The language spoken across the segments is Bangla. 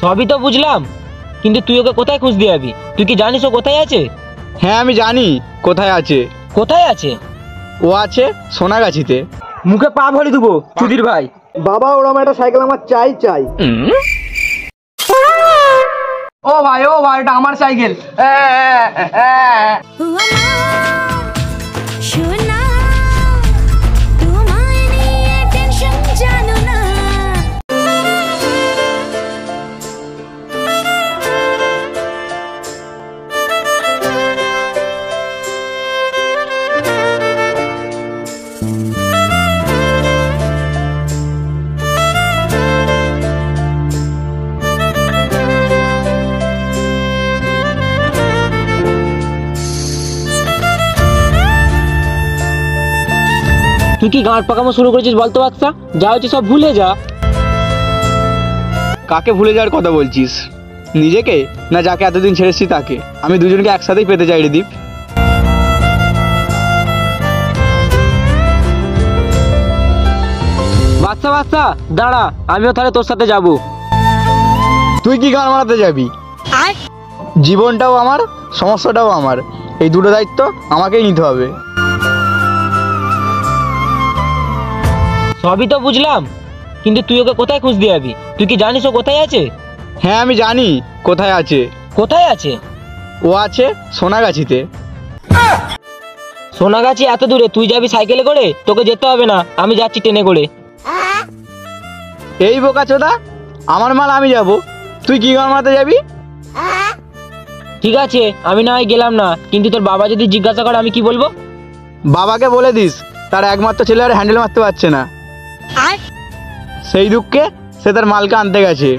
সবই তো বুঝলাম, কিন্তু তুই ওকে কোথায় খুঁজতে যাবি? তুই কি জানিস ও কোথায় আছে? হ্যাঁ আমি জানি কোথায় আছে। কোথায় আছে? ও আছে সোনাগাছিতে। মুখে পা ভরে দেবো চুদির ভাই। বাবা ওরকম একটা সাইকেল আমার চাই। ও ভাই এটা আমার সাইকেল। তুই কি গাঁট পাকামো শুরু করেছিস বলতো বাচ্চা? যা হচ্ছে সব ভুলে যা। কাকে ভুলে যাওয়ার কথা বলছিস? নিজেকে না যাকে এতদিন ছেড়েছি তাকে? আমি দুজনকে একসাথেই পেতে চাই রে দীপ। বাচ্চা দাঁড়া, আমিও তাহলে তোর সাথে যাব। তুই কি গান মারাতে যাবি? জীবনটাও আমার, সমস্যাটাও আমার, এই দুটো দায়িত্ব আমাকেই নিতে হবে। সবই তো বুঝলাম, কিন্তু তুই ওকে কোথায় খুঁজতে যাবি? তুই কি জানিস ও কোথায় আছে? হ্যাঁ আমি জানি কোথায় আছে। কোথায় আছে? ও আছে সোনাগাছিতে। সোনাগাছি এত দূরে? তুই যাবি সাইকেলে করে? তোকে যেতে হবে না, আমি যাচ্ছি ট্রেনে করে। এই বোকাচোদা, আমার মাল আমি যাব, তুই কি গান মারাতে যাবি? ঠিক আছে আমি না হয় গেলাম না, কিন্তু তোর বাবা যদি জিজ্ঞাসা করে আমি কি বলবো? বাবাকে বলে দিস তার একমাত্র ছেলে আর হ্যান্ডেল মারতে পারছে না, সেই দুঃখে সে তার মালকে আনতে গেছে।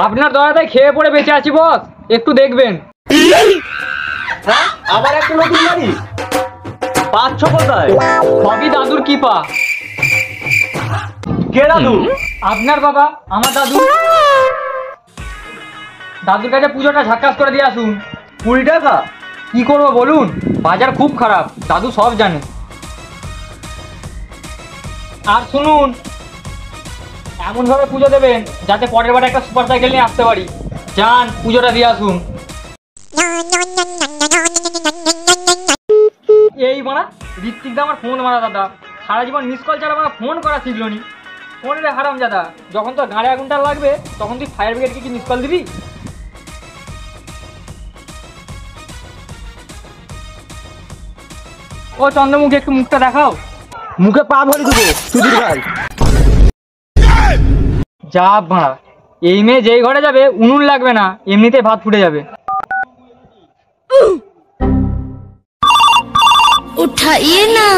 আপনার দয়াতে খেয়ে পড়ে বেঁচে আছি বস, একটু দেখবেন। আবার একটা নতুন বাড়ি পাচ্ছ কোথায়? সবই দাদুর কৃপা। কে দাদু? আপনার বাবা, আমার দাদু। দাদুর কাছে পুজোটা ঝাক্কাস করে দিয়ে আসুন। 20 টাকা? কি করবো বলুন, বাজার খুব খারাপ, দাদু সব জানে। আর শুনুন, এমন ভাবে পুজো দেবেন যাতে পরের বার একটা সুপার সাইকেল নিয়ে আসতে পারি। যান পুজোটা দিয়ে আসুন। এই মারা ঋত্বিক দা আমার ফোন মারা দাদা, সারা জীবন মিস কল ছাড়া আমার ফোন করা শিখলো নি। ফোনের হারাম দাদা, যখন তোর গাড়ি আগুনটা লাগবে তখন তুই ফায়ার ব্রিগেডকে কি মিস কল দিবি? ও চন্দ্রমুখী, একটু মুখটা দেখাও। মুখে পা ভরে দেবো সুধীর ভাই। যা ভাড়া, এই মেয়ে যেই ঘরে যাবে উনুন লাগবে না, এমনিতে ভাত ফুটে যাবে। উঠাইয়ে না।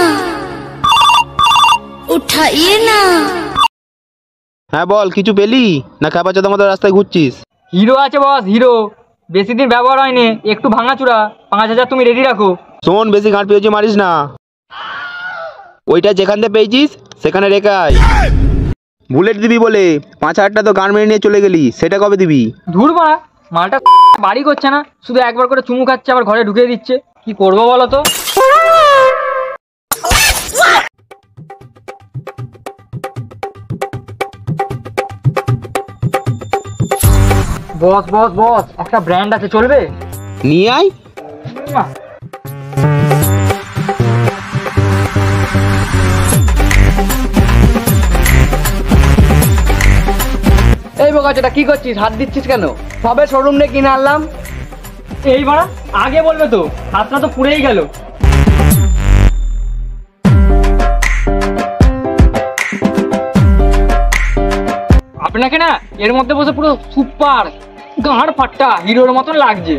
হ্যাঁ বল, কিছু পেলি না খাপাচোদার মতো রাস্তায় ঘুরছিস? হিরো আছে বস, হিরো। বেশি দিন ব্যবহার হয়নি, একটু ভাঙাচুরা, 5000 তুমি রেডি রাখো। শোন, বেশি গাঁট পেয়েছি মারিস না, ওইটা যেখান থেকে পেয়েছিস সেখানে রেখে আয়। বুলেট দিবি বলে 5000টা তো গান মেরে নিয়ে চলে গেলি, সেটা কবে দিবি? ধুর মারা, মালটা বাড়ি করছে না, শুধু একবার করে চুমু খাচ্ছে আবার ঘরে ঢুকিয়ে দিচ্ছে। কি করবো বলো তো? বস বস বস, একটা ব্র্যান্ড আছে, চলবে? নিয়ে আয়। এই বোকাচোদা কি করছিস? হাত দিচ্ছিস কেন? সবে শোরুম নিয়ে কিনে আনলাম। এই মারা আগে বলবে তো, হাতটা তো পুড়েই গেল। আপনাকে না এর মধ্যে বসে পুরো সুপার গাঁড় ফাট্টা হিরোর মতন লাগছে।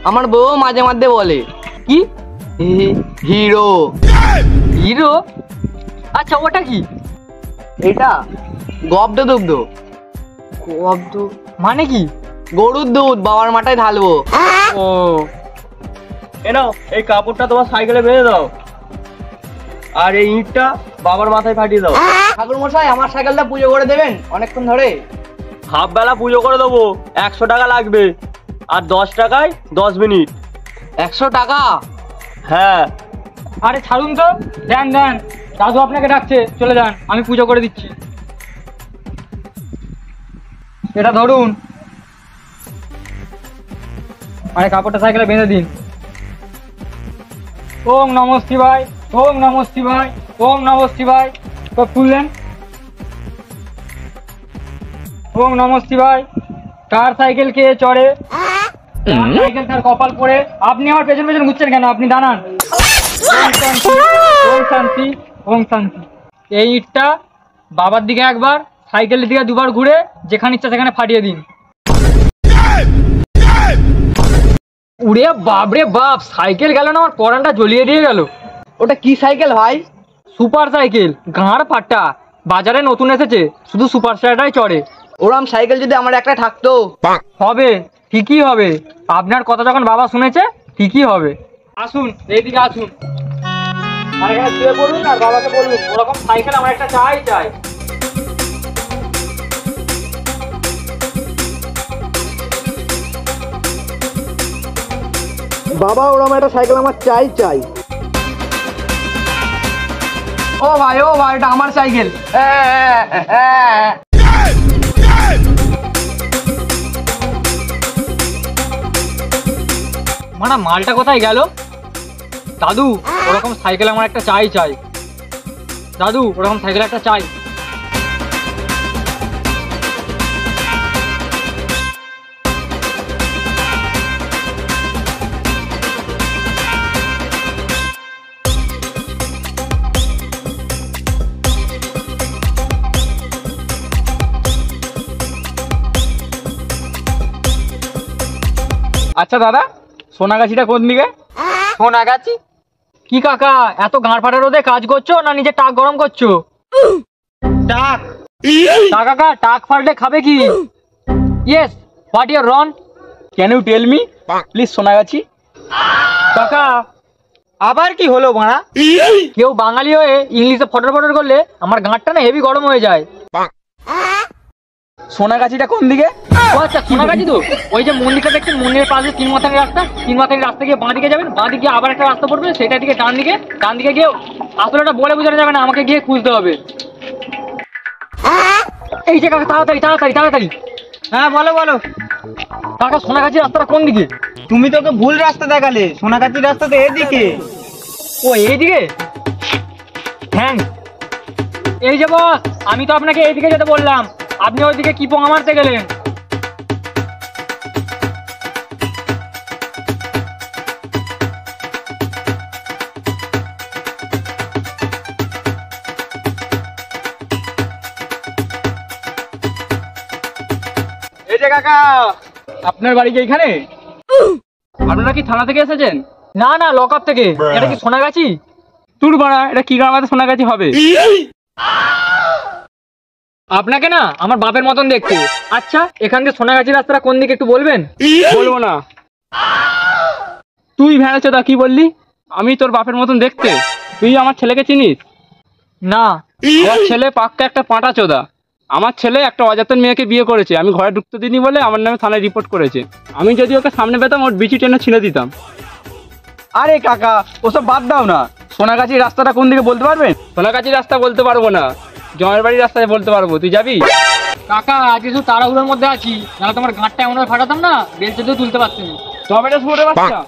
আমার বউ মাঝে মাঝে বলে কি হিরো। হিরো? আচ্ছা ওটা কি? এটা গব্দ দুগ্ধ। গব্দ মানে কি? গরুর দুধ বাবার মাথায় ঢালবো। ও এ নাও, এই কাপড়টা তোমার সাইকেলে বেঁধে দাও, আর এই ইঁটটা বাবার মাথায় ফাটিয়ে দাও। ঠাকুর মশাই, আমার সাইকেলটা পুজো করে দেবেন অনেকক্ষণ ধরে। হাফ বেলা পুজো করে দেবো, 100 টাকা লাগবে, আর 10 টাকায় 10 মিনিট। 100 টাকা? হ্যাঁ। আরে ছাড়ুন তো, দেন দেন, দাদু আপনাকে ডাকছে, চলে যান, আমি পুজো করে দিচ্ছি। এটা ধরুন, আরে কাপড়টা সাইকেলে বেঁধে দিন। ওম নমঃ শিবায়, ওম নমঃ শিবায়, ওম নমঃ শিবায়। তো খুললেন। ওম নমঃ শিবায়। কার সাইকেল কে চড়ে? সাইকেল তার কপাল পড়ে। আপনি আমার পেছন পেছন ঘুরছেন কেন? আপনি দাঁড়ান। ওম শান্তি, ওম শান্তি, ওম শান্তি। এই ইটটা বাবার দিকে একবার, সাইকেলের দিকে দুবার ঘুরে যেখানে ইচ্ছা সেখানে ফাটিয়ে দিন। উড়ে বাপরে বাপ, সাইকেল গেল না, আমার পরানটা জ্বলিয়ে দিয়ে গেল। ওটা কি সাইকেল ভাই? সুপার সাইকেল, গাঁড় ফাটা, বাজারে নতুন এসেছে, শুধু সুপার স্টারটাই চড়ে। ওরম সাইকেল যদি আমার একটা থাকতো। হবে, ঠিকই হবে। আপনার কথা যখন বাবা শুনেছে, ঠিকই হবে। আসুন, এইদিকে আসুন, আর এখানে শুয়ে পড়ুন আর বাবাকে বলুন ওরকম সাইকেল আমার একটা চাই চাই। বাবা ওরকম একটা সাইকেল আমার চাই চাই। ও ভাই, এটা আমার সাইকেল। মানে মালটা কোথায় গেল? দাদু ওরকম সাইকেল আমার একটা চাই চাই। দাদু ওরকম সাইকেল একটা চাই। আচ্ছা দাদা, সোনাগাছিটা কোন দিকে? সোনাগাছি? কি কাকা, এত গাঁড় ফাটা রোদে কাজ করছো না নিজে টাক গরম করছো? টাক? তা কাকা, টাক ফাটলে খাবে কি? Yes, what your run? Can you tell me please Sonagachi? কাকা আবার কি হলো বাড়া? কেউ বাঙালি হয়ে ইংলিশে ফটর ফটর করলে আমার গাঁটটা না হেভি গরম হয়ে যায়। সোনাগাছিটা কোন দিকে? ও আচ্ছা, সোনাগাছি তো ওই যে মন্দিরটা দেখছেন, মন্দিরের পাশে 3 মাথানি রাস্তা, 3 মাথানি রাস্তা গিয়ে বাঁ দিকে যাবেন, বাঁ দিকে আবার একটা রাস্তা পড়বে, সেটা দিকে ডান দিকে, ডান দিকে গিয়ে, আসলে ওটা বলে বোঝানো যাবে না, আমাকে গিয়ে খুঁজতে হবে। এই যে কাকা, তাড়াতাড়ি তাড়াতাড়ি তাড়াতাড়ি। হ্যাঁ বলো বলো। কাকা সোনাগাছি রাস্তাটা কোন দিকে? তুমি তোকে ভুল রাস্তা দেখালে, সোনাগাছির রাস্তা তো এদিকে। ও এইদিকে? হ্যাঁ, এই যে বস, আমি তো আপনাকে এইদিকে যেতে বললাম, আপনি ওইদিকে কি পোঙা মারতে গেলেন? এই যে কাকা, আপনার বাড়ি কি এখানে? আপনারা কি থানা থেকে এসেছেন? না না, লকআপ থেকে। এটা কি সোনাগাছি? তুর বাড়া, এটা কি গ্রামাতে সোনাগাছি হবে? আপনাকে না আমার বাপের মতন দেখতে। আচ্ছা, এখান থেকে সোনাগাছি রাস্তাটা কোন দিকে একটু বলবেন? বলবো না। তুই ভেড়াচোদা কি বললি? আমি তোর বাপের মতন দেখতে? তুই আমার ছেলেকে চিনিস? না। আমার ছেলে পাক্কা একটা পাঁটা চোদা। আমার ছেলে একটা অজাতন মেয়েকে বিয়ে করেছে, আমি ঘরে ঢুকতে দিইনি বলে আমার নামে থানায় রিপোর্ট করেছে। আমি যদি ওকে সামনে পেতাম, ওর বিচি টেনে ছিঁড়ে দিতাম। আরে কাকা, ওসব বাদ দাও না, সোনাগাছির রাস্তাটা কোন দিকে বলতে পারবেন? সোনাগাছির রাস্তা বলতে পারবো না, জমের বাড়ির রাস্তায় বলতে পারবো। তুই যাবি? কাকা আজ কিছু তাড়াহুড়োর মধ্যে আছি, নাহলে তোমার গাঁটটা এমন ভাবে ফাটাতাম না, বেলচে দিয়ে তুলতে পারতেন। টমেটো শুয়োরের বাচ্চা।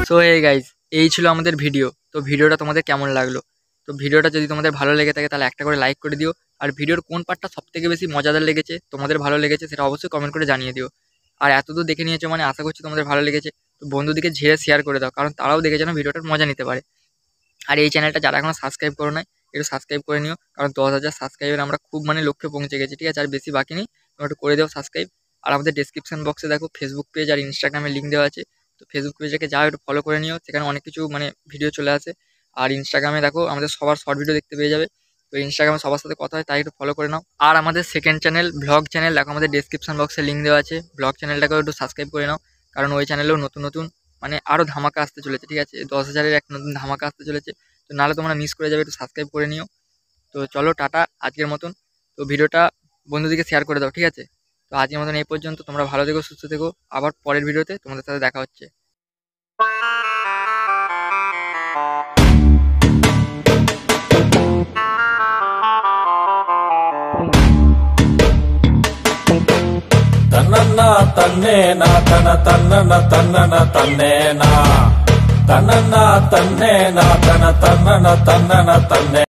সো এই গাইজ, এই ছিল আমাদের ভিডিও। তো ভিডিওটা তোমাদের কেমন লাগলো? তো ভিডিওটা যদি তোমাদের ভালো লেগে থাকে তাহলে একটা করে লাইক করে দিও। আর ভিডিওর কোন পার্টটা সব থেকে বেশি মজাদার লেগেছে, তোমাদের ভালো লেগেছে, সেটা অবশ্যই কমেন্ট করে জানিয়ে দিও। আর এতদূর দেখে নিয়েছো মানে আশা করছি তোমাদের ভালো লেগেছে। তো বন্ধুদিকে ঝিরে শেয়ার করে দাও, কারণ তারাও দেখে যেন ভিডিওটার মজা নিতে পারে। আর এই চ্যানেলটা যারা এখনো সাবস্ক্রাইব করো নাই, একটু সাবস্ক্রাইব করে নিও, কারণ 10,000 সাবস্ক্রাইবার আমরা খুব মানে লক্ষ্যে পৌঁছে গেছি, ঠিক আছে? আর বেশি বাকি নেই, তোমরা একটু করে দাও সাবস্ক্রাইব। আর আমাদের ডেসক্রিপশন বক্সে দেখো ফেসবুক পেজ আর ইনস্টাগ্রামের লিঙ্ক দেওয়া আছে। তো ফেসবুক পেজটাকে যাও একটু ফলো করে নিও, সেখানে অনেক কিছু মানে ভিডিও চলে আসে। আর ইনস্টাগ্রামে দেখো আমাদের সবার শর্ট ভিডিও দেখতে পেয়ে যাবে। তো ইনস্টাগ্রামে সবার সাথে কথা হয়, তাই একটু ফলো করে নাও। আর আমাদের সেকেন্ড চ্যানেল ব্লগ চ্যানেল দেখো, আমাদের ডেসক্রিপশন বক্সে লিঙ্ক দেওয়া আছে। ব্লগ চ্যানেলটাকেও একটু সাবস্ক্রাইব করে নাও, কারণ ওই চ্যানেলেও নতুন নতুন মানে আরও ধামাকা আসতে চলেছে, ঠিক আছে? 10,000-এর এক নতুন ধামাকা আসতে চলেছে, তো নাহলে তোমরা মিস করে যাবে, একটু সাবস্ক্রাইব করে নিও। তো চলো টাটা আজকের মতন। তো ভিডিওটা বন্ধুদেরকে শেয়ার করে দাও, ঠিক আছে? তো আজকের মতন এই পর্যন্ত। তোমরা ভালো থেকো, সুস্থ থেকো। আবার পরের ভিডিওতে তোমাদের সাথে দেখা হচ্ছে। ತನ್ನ ತನ್ನೇನ ತನ ತನ್ನನ ತನ್ನನ ತನ್ನೇನ ತನ್ನನ ತನ್ನೇನ ತನ ತನ್ನನ ತನ್ನನ ತನ್ನೇ